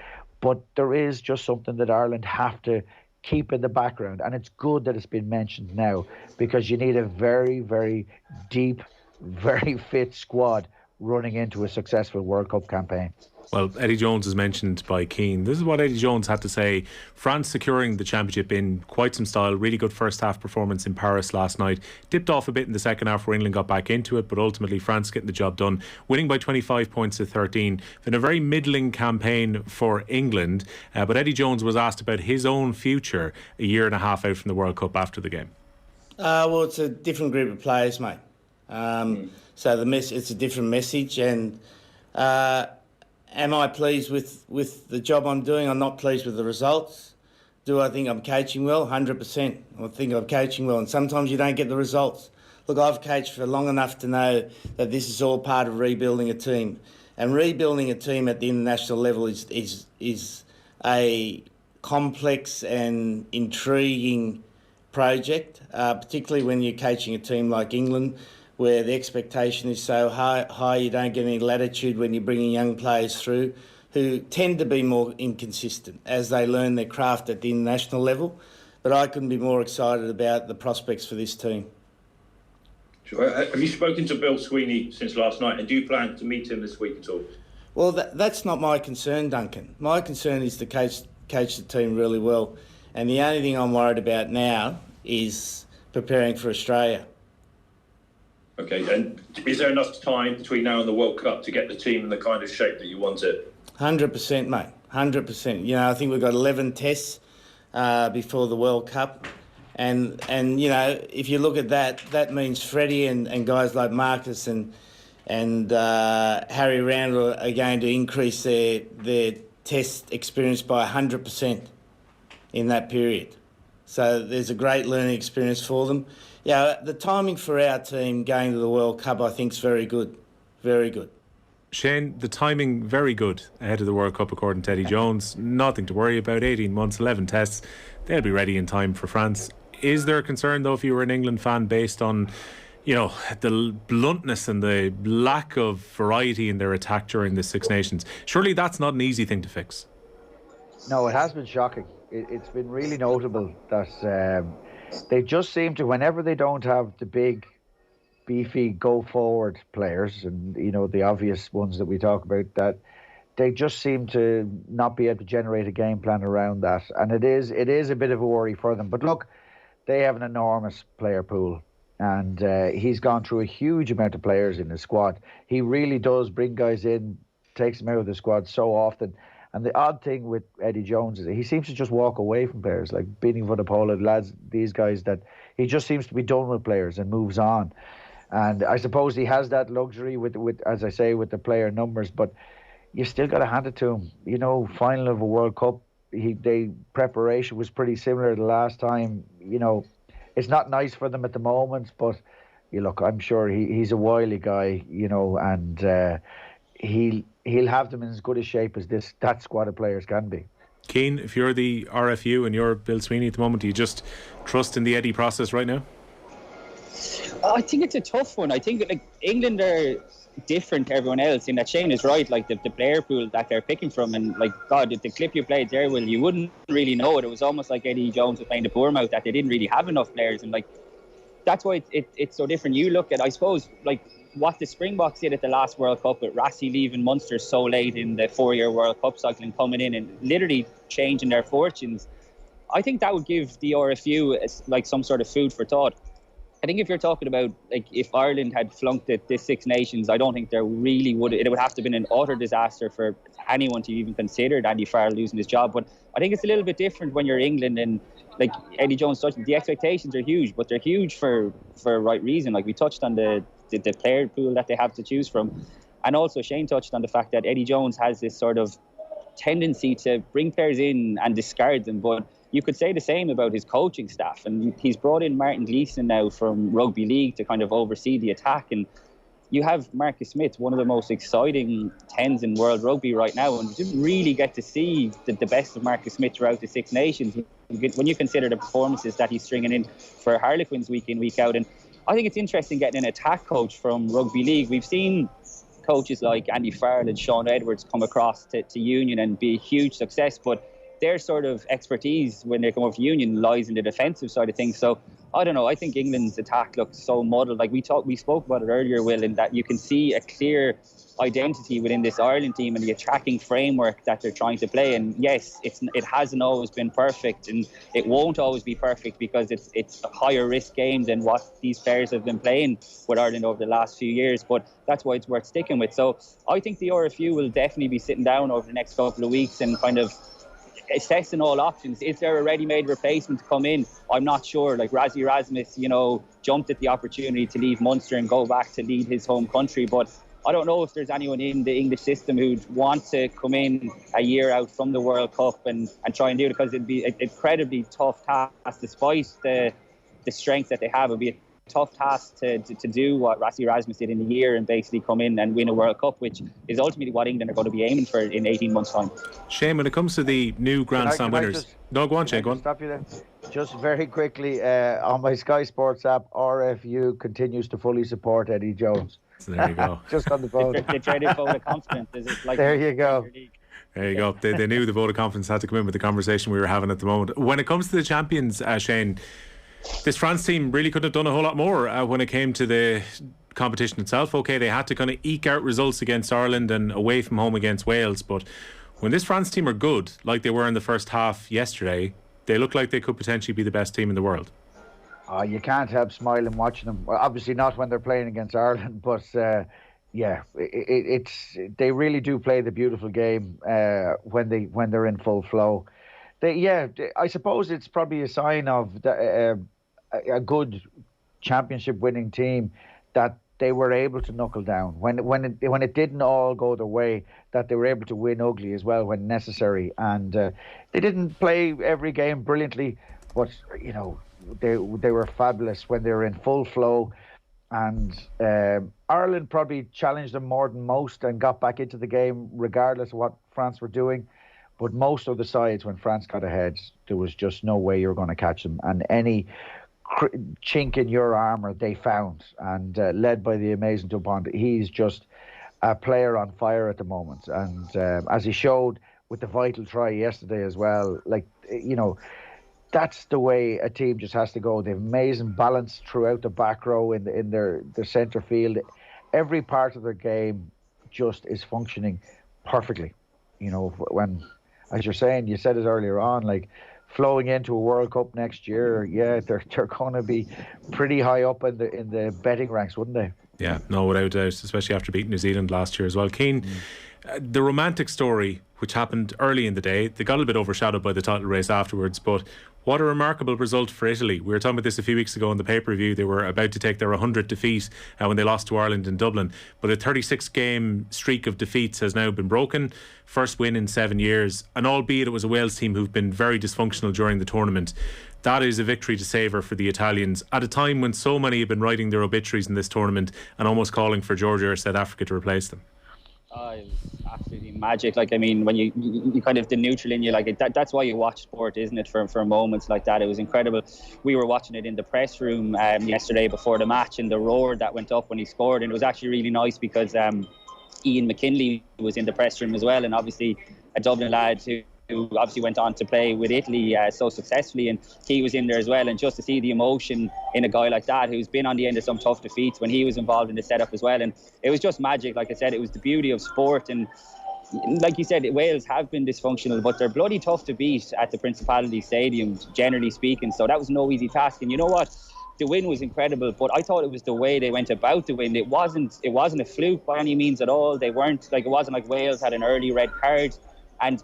But there is just something that Ireland have to keep in the background, and it's good that it's been mentioned now, because you need a very, very deep, very fit squad running into a successful World Cup campaign. Well, Eddie Jones is mentioned by Keane. This is what Eddie Jones had to say. France securing the championship in quite some style. Really good first half performance in Paris last night. Dipped off a bit in the second half where England got back into it, but ultimately France getting the job done. Winning by 25 points to 13. Been a very middling campaign for England. But Eddie Jones was asked about his own future a year and a half out from the World Cup after the game. Well, it's a different group of players, mate. So it's a different message. And am I pleased with the job I'm doing? I'm not pleased with the results. Do I think I'm coaching well? 100%. I think I'm coaching well. And sometimes you don't get the results. Look, I've coached for long enough to know that this is all part of rebuilding a team. And rebuilding a team at the international level is a complex and intriguing project, particularly when you're coaching a team like England, where the expectation is so high you don't get any latitude when you're bringing young players through who tend to be more inconsistent as they learn their craft at the international level. But I couldn't be more excited about the prospects for this team. Sure. Have you spoken to Bill Sweeney since last night, and do you plan to meet him this week at all? Well, that's not my concern, Duncan. My concern is to coach the team really well. And the only thing I'm worried about now is preparing for Australia. Okay, and is there enough time between now and the World Cup to get the team in the kind of shape that you want it? 100%, mate. 100%. You know, I think we've got 11 tests before the World Cup. And you know, if you look at that, that means Freddie and guys like Marcus and Harry Randall are going to increase their test experience by 100% in that period. So there's a great learning experience for them. Yeah, the timing for our team going to the World Cup, I think, is very good. Very good. Shane, the timing very good ahead of the World Cup according to Eddie Jones. Nothing to worry about. 18 months, 11 tests. They'll be ready in time for France. Is there a concern, though, if you were an England fan, based on, you know, the bluntness and the lack of variety in their attack during the Six Nations? Surely that's not an easy thing to fix. No, it has been shocking. It's been really notable that they just seem to, whenever they don't have the big, beefy, go-forward players, and, you know, the obvious ones that we talk about, that they just seem to not be able to generate a game plan around that. And it is a bit of a worry for them. But look, they have an enormous player pool. And he's gone through a huge amount of players in his squad. He really does bring guys in, takes them out of the squad so often. And the odd thing with Eddie Jones is he seems to just walk away from players like Beanie Vunipola, lads, these guys, that he just seems to be done with players and moves on. And I suppose he has that luxury with as I say, with the player numbers, but you still got to hand it to him. You know, final of a World Cup, preparation was pretty similar the last time. You know, it's not nice for them at the moment, but you look, I'm sure he's a wily guy, you know, and he'll have them in as good a shape as that squad of players can be. Keane, if you're the RFU and you're Bill Sweeney at the moment, do you just trust in the Eddie process right now? I think it's a tough one. I think like England are different to everyone else in that. Shane is right, like the player pool that they're picking from, and like God, the clip you played there, well, you wouldn't really know it. It was almost like Eddie Jones was playing the Bournemouth, that they didn't really have enough players, and like that's why it's so different. You look at, I suppose, like what the Springboks did at the last World Cup with Rassie leaving Munster so late in the 4-year World Cup cycle and coming in and literally changing their fortunes. I think that would give the RFU like some sort of food for thought. I think if you're talking about, like, if Ireland had flunked at this Six Nations, I don't think there really would. It would have to have been an utter disaster for anyone to even consider Andy Farrell losing his job. But I think it's a little bit different when you're England, and like Eddie Jones touched, the expectations are huge, but they're huge for a right reason. Like we touched on the player pool that they have to choose from, and also Shane touched on the fact that Eddie Jones has this sort of tendency to bring players in and discard them, but you could say the same about his coaching staff. And he's brought in Martin Gleeson now from Rugby League to kind of oversee the attack. And you have Marcus Smith, one of the most exciting 10s in world rugby right now. And you didn't really get to see the best of Marcus Smith throughout the Six Nations when you consider the performances that he's stringing in for Harlequins week in, week out. And I think it's interesting getting an attack coach from Rugby League. We've seen coaches like Andy Farrell and Sean Edwards come across to Union and be a huge success, but their sort of expertise when they come over to Union lies in the defensive side of things. So I don't know. I think England's attack looks so muddled. Like we spoke about it earlier, Will, in that you can see a clear identity within this Ireland team and the attacking framework that they're trying to play. And yes, it hasn't always been perfect, and it won't always be perfect because it's a higher risk game than what these players have been playing with Ireland over the last few years. But that's why it's worth sticking with. So I think the RFU will definitely be sitting down over the next couple of weeks and kind of assessing all options. Is there a ready-made replacement to come in? I'm not sure. Like Rassie Erasmus, jumped at the opportunity to leave Munster and go back to lead his home country, but I don't know if there's anyone in the English system who'd want to come in a year out from the World Cup and try and do it, because it'd be an incredibly tough task. Despite the strength that they have, it'd be a tough task to do what Rassie Erasmus did in a year and basically come in and win a World Cup, which is ultimately what England are going to be aiming for in 18 months' time. Shane, when it comes to the new Grand Slam winners... No, go on, Shane, go on. Stop you there. Just very quickly, on my Sky Sports app, RFU continues to fully support Eddie Jones. So there you go. Just on the phone. They traded vote of confidence. Is it like there you go. There you go. They knew the vote of confidence had to come in with the conversation we were having at the moment. When it comes to the champions, Shane, this France team really could have done a whole lot more when it came to the competition itself. Okay, they had to kind of eke out results against Ireland and away from home against Wales, but when this France team are good, like they were in the first half yesterday, they look like they could potentially be the best team in the world. You can't help smiling watching them. Well, obviously not when they're playing against Ireland, but they really do play the beautiful game when they're in full flow. I suppose it's probably a sign of a good championship-winning team that they were able to knuckle down when it didn't all go their way. That they were able to win ugly as well when necessary, and they didn't play every game brilliantly, but they were fabulous when they were in full flow. And Ireland probably challenged them more than most and got back into the game regardless of what France were doing. But most of the sides, when France got ahead, there was just no way you were going to catch them. And any chink in your armour they found, and led by the amazing Dupont, he's just a player on fire at the moment. And as he showed with the vital try yesterday as well, that's the way a team just has to go. They have amazing balance throughout the back row in their centre field. Every part of their game just is functioning perfectly. When, as you're saying, you said it earlier on, flowing into a World Cup next year, they're going to be pretty high up in the betting ranks, wouldn't they? Yeah, no, without doubt, especially after beating New Zealand last year as well. Keane, the romantic story, which happened early in the day, they got a bit overshadowed by the title race afterwards, but what a remarkable result for Italy. We were talking about this a few weeks ago in the pay-per-view. They were about to take their 100th defeat when they lost to Ireland in Dublin. But a 36-game streak of defeats has now been broken. First win in 7 years. And albeit it was a Wales team who've been very dysfunctional during the tournament, that is a victory to savour for the Italians at a time when so many have been writing their obituaries in this tournament and almost calling for Georgia or South Africa to replace them. It was absolutely magic. When you kind of the neutral in you, that's why you watch sport, isn't it? For moments like that, it was incredible. We were watching it in the press room yesterday before the match, and the roar that went up when he scored, and it was actually really nice because Ian McKinley was in the press room as well, and obviously a Dublin lad who obviously went on to play with Italy so successfully, and he was in there as well. And just to see the emotion in a guy like that who's been on the end of some tough defeats when he was involved in the setup as well, and it was just magic. Like I said, it was the beauty of sport, and like you said, Wales have been dysfunctional, but they're bloody tough to beat at the Principality Stadium, generally speaking, so that was no easy task. And you know what? The win was incredible, but I thought it was the way they went about the win. It wasn't a fluke by any means at all. It wasn't like Wales had an early red card, and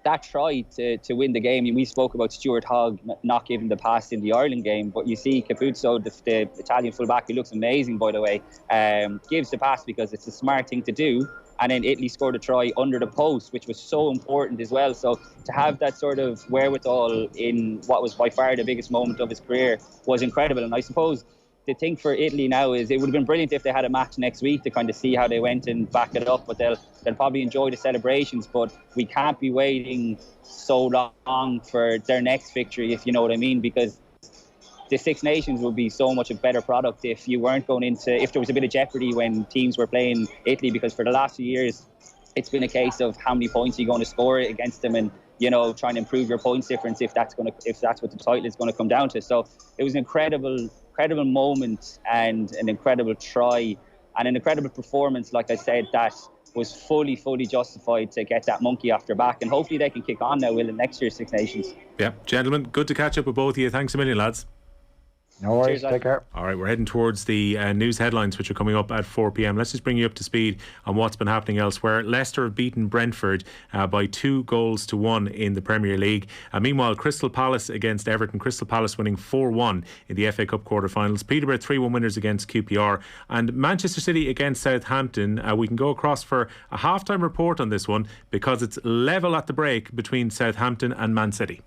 that try to win the game. We spoke about Stuart Hogg not giving the pass in the Ireland game, but you see Capuzzo, the Italian fullback, who looks amazing by the way, gives the pass because it's a smart thing to do. And then Italy scored a try under the post, which was so important as well. So to have that sort of wherewithal in what was by far the biggest moment of his career was incredible. And I suppose the thing for Italy now is it would have been brilliant if they had a match next week to kind of see how they went and back it up, but they'll probably enjoy the celebrations. But we can't be waiting so long for their next victory, if you know what I mean, because the Six Nations would be so much a better product if you weren't going into, if there was a bit of jeopardy when teams were playing Italy, because for the last few years it's been a case of how many points are you going to score against them, and trying to improve your points difference if that's what the title is going to come down to. So it was an incredible moment and an incredible try and an incredible performance, like I said, that was fully justified to get that monkey off their back, and hopefully they can kick on now, Will, in next year's Six Nations. Yeah, gentlemen, good to catch up with both of you. Thanks a million, lads. No worries, take care. All right, we're heading towards the news headlines, which are coming up at 4 p.m. Let's just bring you up to speed on what's been happening elsewhere. Leicester have beaten Brentford by 2-1 in the Premier League. Meanwhile, Crystal Palace against Everton. Crystal Palace winning 4-1 in the FA Cup quarter-finals. Peterborough 3-1 winners against QPR. And Manchester City against Southampton. We can go across for a half-time report on this one because it's level at the break between Southampton and Man City.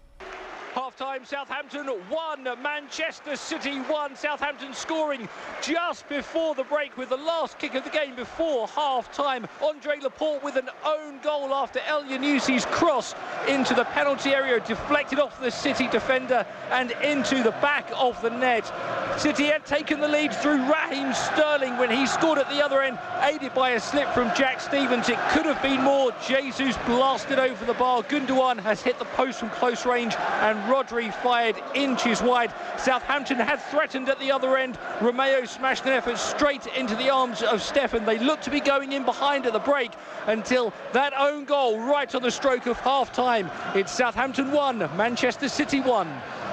Half-time, Southampton 1, Manchester City 1. Southampton scoring just before the break with the last kick of the game before half-time. Andre Laporte with an own goal after El Yunusi's cross into the penalty area, deflected off the City defender and into the back of the net. City had taken the lead through Raheem Sterling when he scored at the other end, aided by a slip from Jack Stevens. It could have been more. Jesus blasted over the bar. Gundogan has hit the post from close range and Rodri fired inches wide. Southampton had threatened at the other end. Romeo smashed an effort straight into the arms of Stefan. They looked to be going in behind at the break until that own goal right on the stroke of half-time. It's Southampton 1, Manchester City 1.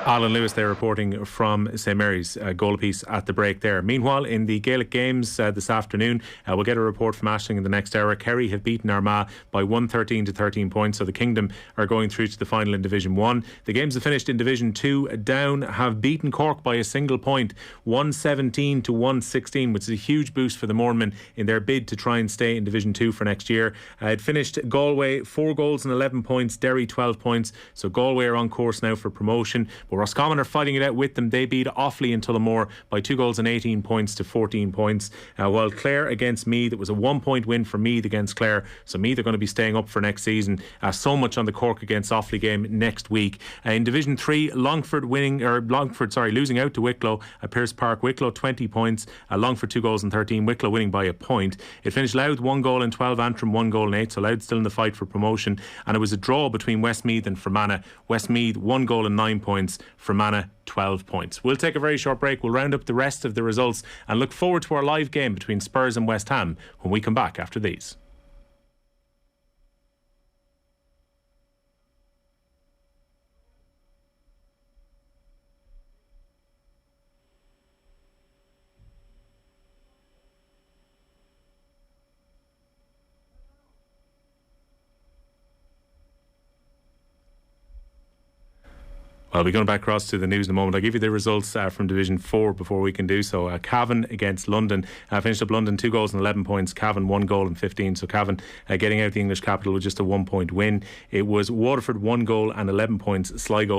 Alan Lewis there reporting from St Mary's, goal apiece at the break there. Meanwhile, in the Gaelic Games this afternoon, we'll get a report from Aisling in the next hour. Kerry have beaten Armagh by 113 to 13 points, so the Kingdom are going through to the final in Division 1. The games have finished in Division 2. Down have beaten Cork by a single point, 117 to 116, which is a huge boost for the Mournemen in their bid to try and stay in Division 2 for next year. It finished Galway 4 goals and 11 points, Derry 12 points, so Galway are on course now for promotion. But Roscommon are fighting it out with them. They beat Offaly and Tullamore by 2 goals and 18 points to 14 points. While Clare against Meath, it was a 1-point win for Meath against Clare. So Meath are going to be staying up for next season. So much on the Cork against Offaly game next week. In Division 3, Longford losing out to Wicklow at Pearse Park. Wicklow 20 points. Longford 2 goals and 13. Wicklow winning by a point. It finished Louth 1 goal and 12. Antrim 1 goal and 8. So Louth still in the fight for promotion. And it was a draw between Westmeath and Fermanagh. Westmeath 1 goal and 9 points. Fermanagh 12 points. We'll take a very short break. We'll round up the rest of the results and look forward to our live game between Spurs and West Ham when we come back after these. I'll be going back across to the news in a moment. I'll give you the results from Division 4 before we can do so. Cavan against London. Finished up London 2 goals and 11 points. Cavan 1 goal and 15. So Cavan getting out the English capital with just a 1-point win. It was Waterford 1 goal and 11 points. Sligo